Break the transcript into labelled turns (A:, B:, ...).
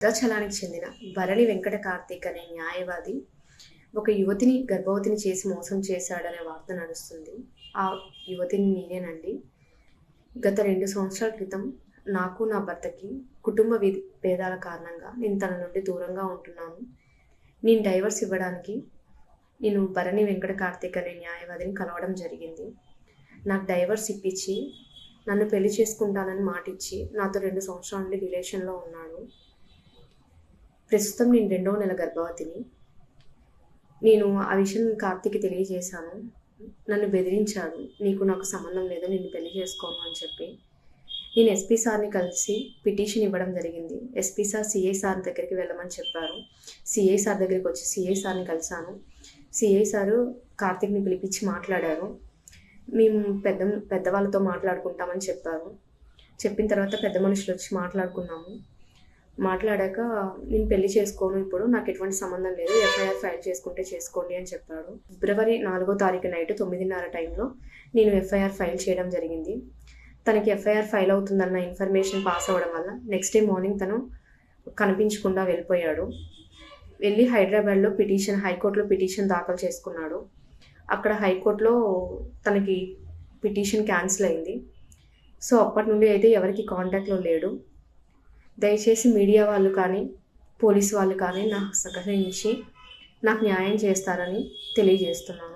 A: భద్రాచలానికి చెందిన భరణి వెంకట కార్తీక్ అనే న్యాయవాది ఒక యువతిని గర్భవతిని చేసి మోసం చేశాడనే వార్త నడుస్తుంది. ఆ యువతిని నేనేనండి. గత 2 సంవత్సరాల క్రితం నాకు నా భర్తకి కుటుంబ భేదాల కారణంగా నేను తన నుండి దూరంగా ఉంటున్నాను. నేను డైవర్స్ ఇవ్వడానికి నేను భరణి వెంకట కార్తీక్ అనే న్యాయవాదిని కలవడం జరిగింది. నాకు డైవర్స్ ఇప్పించి నన్ను పెళ్లి చేసుకుంటానని మాటిచ్చి నాతో 2 సంవత్సరాల నుండి రిలేషన్లో ఉన్నాడు. ప్రస్తుతం నేను 2వ నెల గర్భవతిని. నేను ఆ విషయం కార్తీక్‌కి తెలియజేశాను. నన్ను బెదిరించాడు. నీకు నాకు సంబంధం లేదు, నిన్ను పెళ్లి చేసుకోను అని చెప్పి. నేను ఎస్పీ సార్‌ని కలిసి పిటిషన్ ఇవ్వడం జరిగింది. ఎస్పీ సార్ సీఐ సార్ దగ్గరికి వెళ్ళమని చెప్పారు. సీఐ సార్ దగ్గరికి వచ్చి సీఐ సార్‌ని కలిశాను. సీఐ సారు కార్తీక్‌ని పిలిపించి మాట్లాడారు. మేము పెద్దవాళ్ళతో మాట్లాడుకుంటామని చెప్పారు. చెప్పిన తర్వాత పెద్ద మనుషులు వచ్చి మాట్లాడుకున్నాము. మాట్లాడాక నేను పెళ్లి చేసుకోను, ఇప్పుడు నాకు ఎటువంటి సంబంధం లేదు, ఎఫ్ఐఆర్ ఫైల్ చేసుకుంటే చేసుకోండి అని చెప్పాడు. ఫిబ్రవరి 4వ తారీఖు నైట్ 9:30 టైంలో నేను ఎఫ్ఐఆర్ ఫైల్ చేయడం జరిగింది. తనకి ఎఫ్ఐఆర్ ఫైల్ అవుతుందన్న ఇన్ఫర్మేషన్ పాస్ అవ్వడం వల్ల నెక్స్ట్ డే మార్నింగ్ తను కనిపించకుండా వెళ్ళిపోయాడు. వెళ్ళి హైదరాబాద్లో హైకోర్టులో పిటిషన్ దాఖలు చేసుకున్నాడు. అక్కడ హైకోర్టులో తనకి పిటిషన్ క్యాన్సిల్ అయింది. సో అప్పటి నుండి అయితే ఎవరికి కాంటాక్ట్లో లేడు. దయచేసి మీడియా వాళ్ళు కానీ పోలీసు వాళ్ళు కానీ నాకు సహకరించి నాకు న్యాయం చేస్తారని తెలియజేస్తున్నాను.